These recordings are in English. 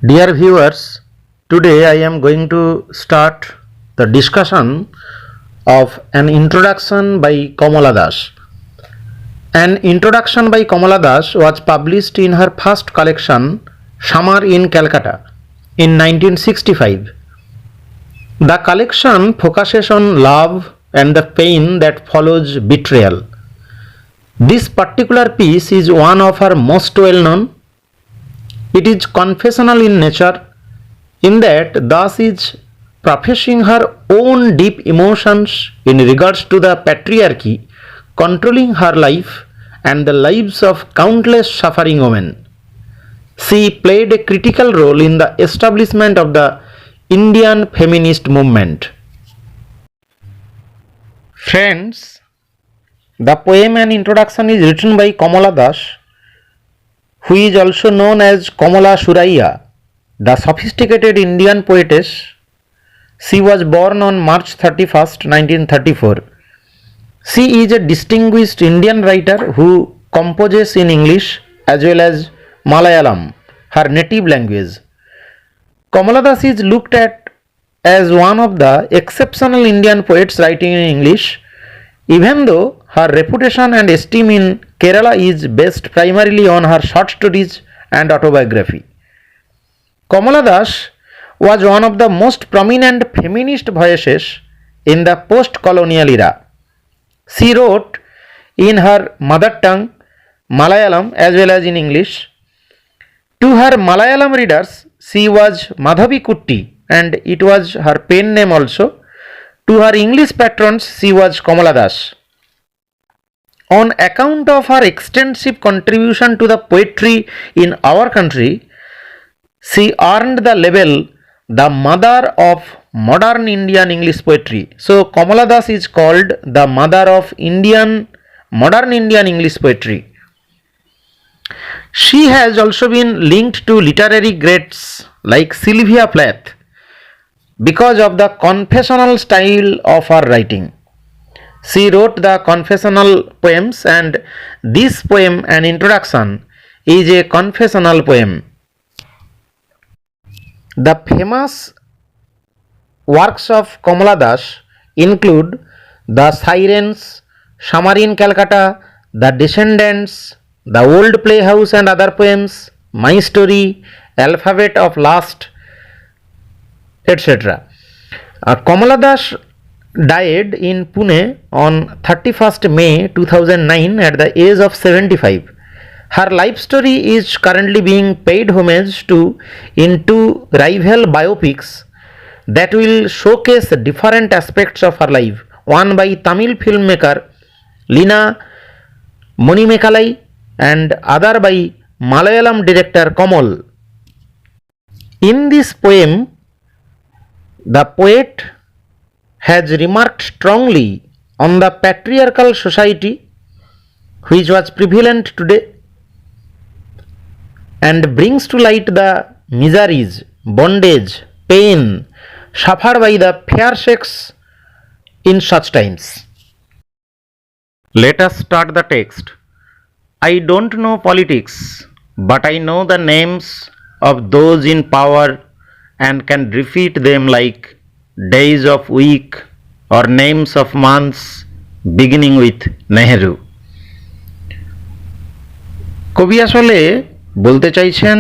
Dear viewers, today I am going to start the discussion of an introduction by Kamala Das. An introduction by Kamala Das was published in her first collection, Summer in Calcutta, in 1965. The collection focuses on love and the pain that follows betrayal. This particular piece is one of her most well known. It is confessional in nature, in that thus is professing her own deep emotions in regards to the patriarchy controlling her life and the lives of countless suffering women. She played a critical role in the establishment of the Indian feminist movement. Friends, the poem and introduction is written by Kamala Das, who is also known as Kamala Suraiya, the sophisticated Indian poetess. She was born on March 31st, 1934. She is a distinguished Indian writer who composes in English as well as Malayalam, her native language. Kamala Das is looked at as one of the exceptional Indian poets writing in English, even though her reputation and esteem in Kerala is based primarily on her short stories and autobiography. Kamala Das was one of the most prominent feminist voices in the post-colonial era. She wrote in her mother tongue, Malayalam, as well as in English. To her Malayalam readers, she was Madhavi Kutti, and it was her pen name also. To her English patrons, she was Kamala Das. On account of her extensive contribution to the poetry in our country, she earned the label the mother of modern Indian English poetry. So Kamala Das is called the mother of modern Indian English poetry. She has also been linked to literary greats like Sylvia Plath because of the confessional style of her writing. She wrote the confessional poems, and this poem, an introduction, is a confessional poem. The famous works of Kamala Das include The Sirens, Summer in Calcutta, The Descendants, The Old Playhouse and Other Poems, My Story, Alphabet of Lust, etc. Kamala Das died in Pune on 31st May 2009 at the age of 75. Her life story is currently being paid homage to in two rival biopics that will showcase different aspects of her life, one by Tamil filmmaker Lina Monimekalai and other by Malayalam director Kamal. In this poem, the poet has remarked strongly on the patriarchal society which was prevalent today and brings to light the miseries, bondage, pain suffered by the fair sex in such times. Let us start the text. I don't know politics, but I know the names of those in power and can repeat them like days of week or names of months beginning with Nehru. কবি আসলে বলতে চাইছেন,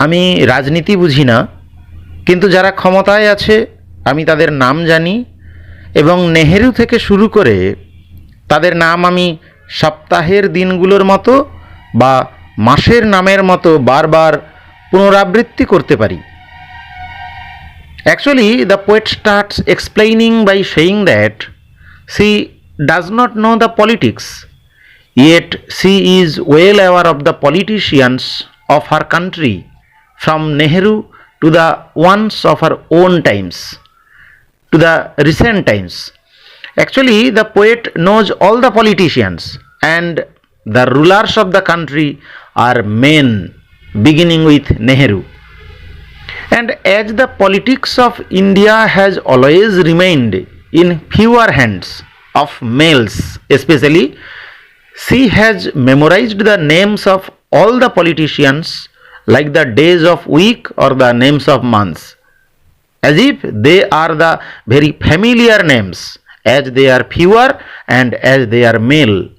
আমি রাজনীতি বুঝি না, কিন্তু যারা ক্ষমতায় আছে আমি তাদের নাম জানি এবং নেহেরু থেকে শুরু করে তাদের নাম আমি সপ্তাহের দিনগুলোর মতো বা মাসের নামের মতো বারবার পুনরাবৃত্তি করতে পারি। Actually, the poet starts explaining by saying that she does not know the politics, yet she is well aware of the politicians of her country, from Nehru to the ones of her own times, to the recent times. Actually, the poet knows all the politicians, and the rulers of the country are men, beginning with Nehru. And as the politics of India has always remained in fewer hands of males especially, she has memorized the names of all the politicians like the days of week or the names of months, as if they are the very familiar names, as they are fewer and as they are male.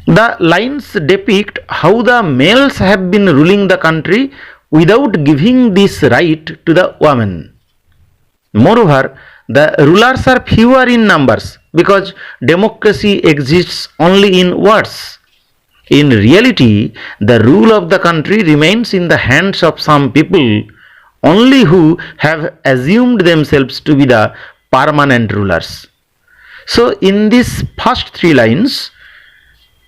The lines depict how the males have been ruling the country without giving this right to the women. Moreover, the rulers are fewer in numbers because democracy exists only in words. In reality, the rule of the country remains in the hands of some people only who have assumed themselves to be the permanent rulers. So, in these first three lines,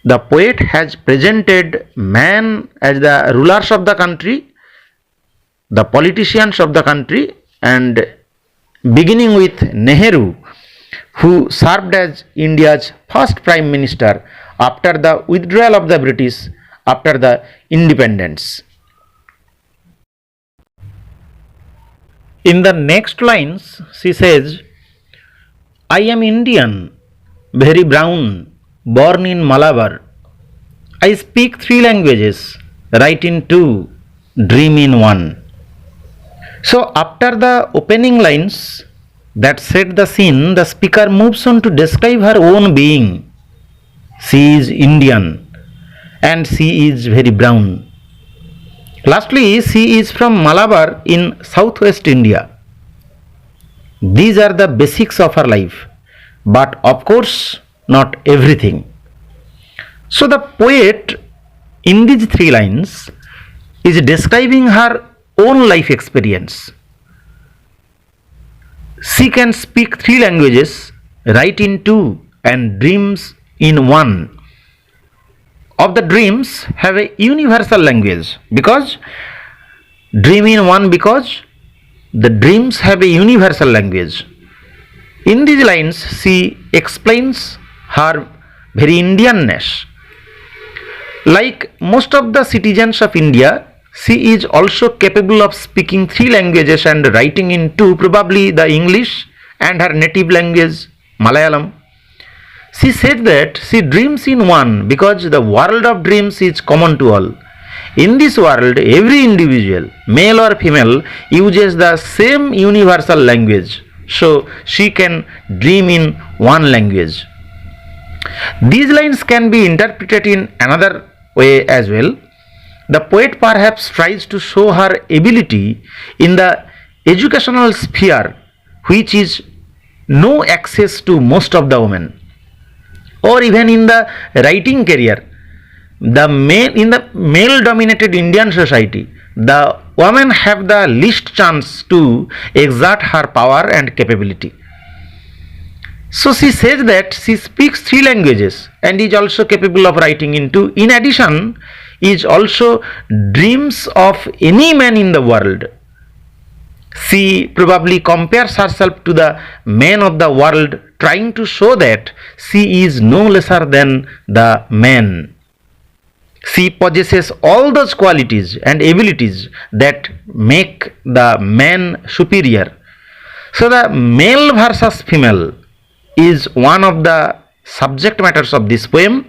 the poet has presented man as the rulers of the country, the politicians of the country, and beginning with Nehru, who served as India's first Prime Minister after the withdrawal of the British after the independence. In the next lines, she says, I am Indian, very brown, born in Malabar. I speak three languages, write in two, dream in one. So, after the opening lines that set the scene, the speaker moves on to describe her own being. She is Indian and she is very brown. Lastly, she is from Malabar in southwest India. These are the basics of her life, but of course, not everything. So, the poet in these three lines is describing her own life experience. She can speak three languages, write in two, and dreams in one. Of the dreams have a universal language because dream in one because the dreams have a universal language. In these lines, she explains her very Indianness. Like most of the citizens of India, she is also capable of speaking three languages and writing in two, probably the English and her native language, Malayalam. She said that she dreams in one because the world of dreams is common to all. In this world, every individual, male or female, uses the same universal language. So she can dream in one language. These lines can be interpreted in another way as well. The poet perhaps tries to show her ability in the educational sphere, which is no access to most of the women, or even in the writing career. In the male dominated Indian society, the women have the least chance to exert her power and capability. So she says that she speaks three languages and is also capable of writing in two. In addition, is also dreams of any man in the world. She probably compares herself to the men of the world, trying to show that she is no lesser than the man. She possesses all those qualities and abilities that make the man superior. So the male versus female is one of the subject matters of this poem,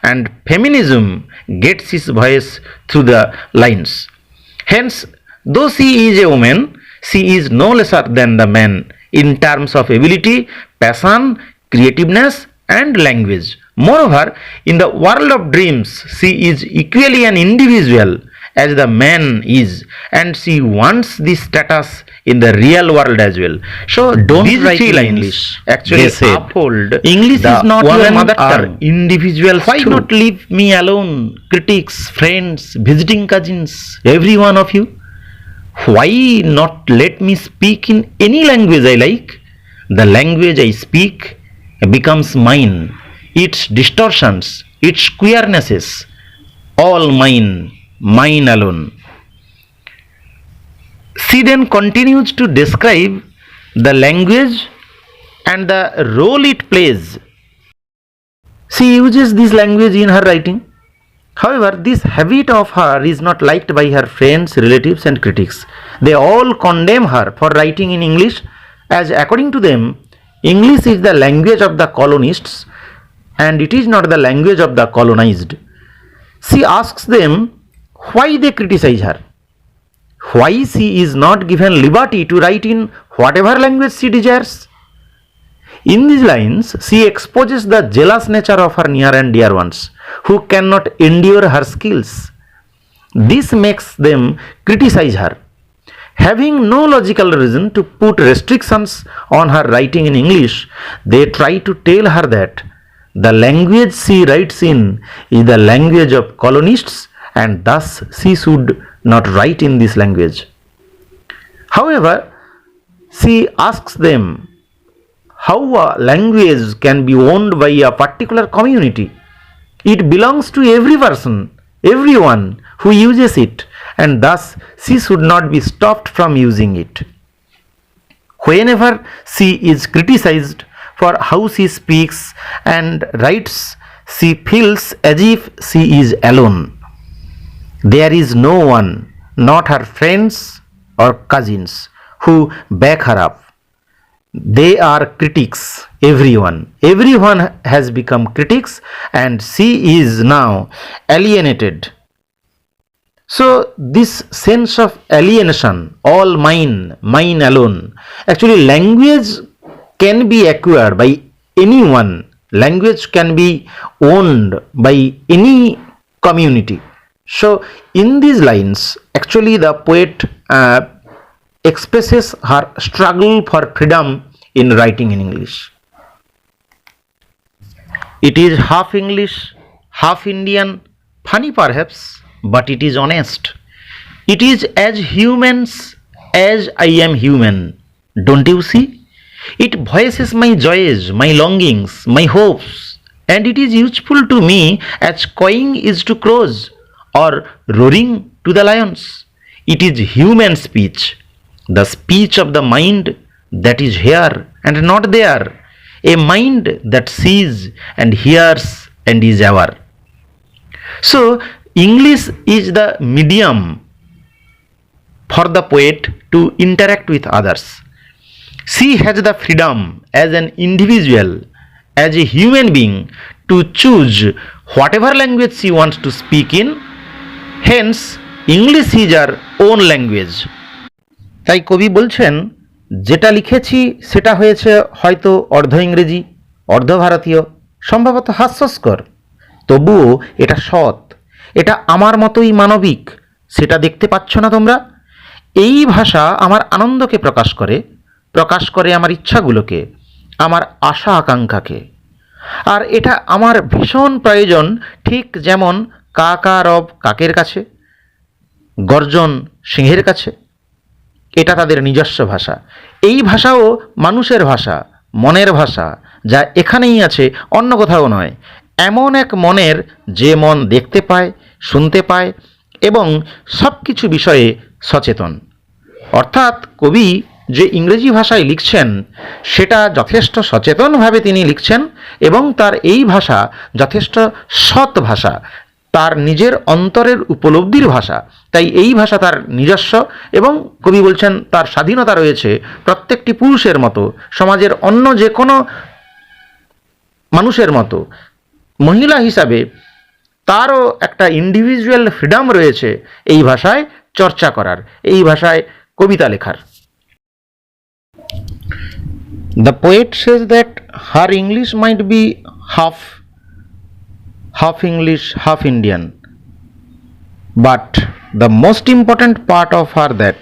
and feminism gets its voice through the lines. Hence, though she is a woman, she is no lesser than the man in terms of ability, passion, creativeness, and language. Moreover, in the world of dreams, she is equally an individual as the man is, and she wants this status in the real world as well. So don't these write three lines English. Actually uphold English is not your mother tongue. Individuals. Why too. Not leave me alone? Critics, friends, visiting cousins, every one of you. Why not let me speak in any language I like? The language I speak becomes mine. Its distortions, its queernesses, all mine, mine alone. She then continues to describe the language and the role it plays. She uses this language in her writing. However, this habit of her is not liked by her friends, relatives, and critics. They all condemn her for writing in English, as according to them, English is the language of the colonists and it is not the language of the colonized. She asks them, why they criticize her, why she is not given liberty to write in whatever language she desires. In these lines, she exposes the jealous nature of her near and dear ones, who cannot endure her skills. This makes them criticize her. Having no logical reason to put restrictions on her writing in English, they try to tell her that the language she writes in is the language of colonists, and thus she should not write in this language. However, she asks them how a language can be owned by a particular community. It belongs to every person, everyone who uses it, and thus she should not be stopped from using it. Whenever she is criticized for how she speaks and writes, she feels as if she is alone. There is no one, not her friends or cousins, who back her up. They are critics, everyone. Everyone has become critics, and she is now alienated. So this sense of alienation, all mine, mine alone, actually language can be acquired by anyone. Language can be owned by any community. So in these lines, actually the poet expresses her struggle for freedom in writing in English. It is half English, half Indian, funny perhaps, but it is honest. It is as humans as I am human. Don't you see? It voices my joys, my longings, my hopes, and it is useful to me as cawing is to crows or roaring to the lions. It is human speech, the speech of the mind that is here and not there, a mind that sees and hears and is aware. So, English is the medium for the poet to interact with others. She has the freedom as an individual, as a human being, to choose whatever language she wants to speak in. Hence, English is her own language. তাই কবি বলছেন, যেটা লিখেছি সেটা হয়েছে হয়তো অর্ধ ইংরেজি, অর্ধ ভারতীয়, সম্ভবত হাস্যস্কর, তবুও এটা সৎ, এটা আমার মতোই মানবিক। সেটা দেখতে পাচ্ছ না তোমরা? এই ভাষা আমার আনন্দকে প্রকাশ করে আমার ইচ্ছাগুলোকে, আমার আশা আকাঙ্ক্ষাকে। আর এটা আমার ভীষণ প্রয়োজন, ঠিক যেমন কা কা রব কাকের কাছে, গর্জন সিংহের কাছে। এটা তাদের নিজস্ব ভাষা। এই ভাষাও মানুষের ভাষা, মনের ভাষা, যা এখানেই আছে, অন্য কোথাও নয়। এমন এক মনের যে মন দেখতে পায়, শুনতে পায় এবং সব কিছু বিষয়ে সচেতন। অর্থাৎ কবি যে ইংরেজি ভাষায় লিখছেন সেটা যথেষ্ট সচেতনভাবে তিনি লিখছেন এবং তার এই ভাষা যথেষ্ট সৎ ভাষা, তার নিজের অন্তরের উপলব্ধির ভাষা। তাই এই ভাষা তার নিজস্ব এবং কবি বলছেন তার স্বাধীনতা রয়েছে প্রত্যেকটি পুরুষের মতো, সমাজের অন্য যে কোনো মানুষের মতো। মহিলা হিসাবে তারও একটা ইন্ডিভিজুয়াল ফ্রিডম রয়েছে এই ভাষায় চর্চা করার, এই ভাষায় কবিতা লেখার। The poet says that her English might be half English, half Indian, but the most important part of her that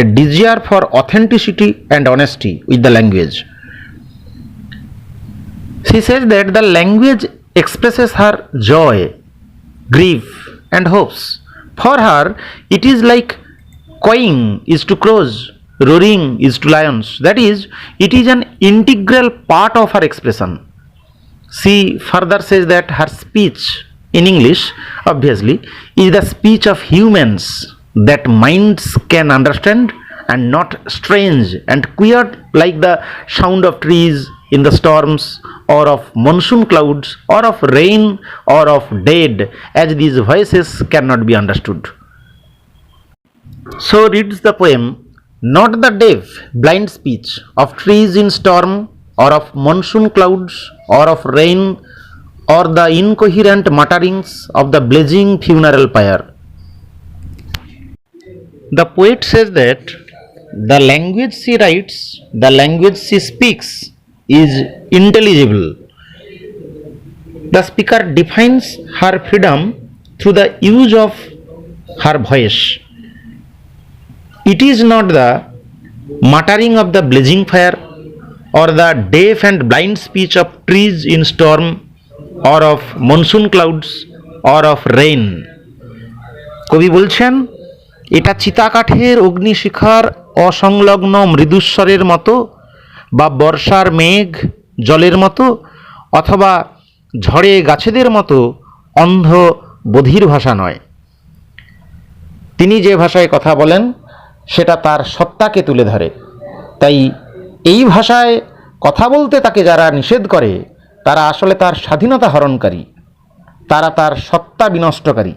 a desire for authenticity and honesty with the language. She says that the language expresses her joy, grief and hopes. For her it is like cawing is to crows, roaring is to lions. That is, it is an integral part of her expression. She further says that her speech in English, obviously, is the speech of humans that minds can understand and not strange and queer like the sound of trees in the storms or of monsoon clouds or of rain or of dead, as these voices cannot be understood. So reads the poem, not the deaf, blind speech of trees in storm or of monsoon clouds or of rain or the incoherent mutterings of the blazing funeral pyre. The poet says that the language she writes, the language she speaks is intelligible. The speaker defines her freedom through the use of her voice. It is not the muttering of the blazing fire or the deaf and blind speech of trees in storm or of monsoon clouds or of rain. কবি বলছেন এটা চিতাকাঠের অগ্নিশিখার অসংলগ্ন মৃদুস্বরের মতো বা বর্ষার মেঘ জলের মতো অথবা ঝড়ে গাছেদের মতো অন্ধ বধির ভাষা নয়। তিনি যে ভাষায় কথা বলেন সেটা তার সত্তাকে তুলে ধরে। তাই এই ভাষায় কথা বলতে তাকে যারা নিষেধ করে তারা আসলে তার স্বাধীনতা হরণকারী, তারা তার সত্তা বিনষ্টকারী।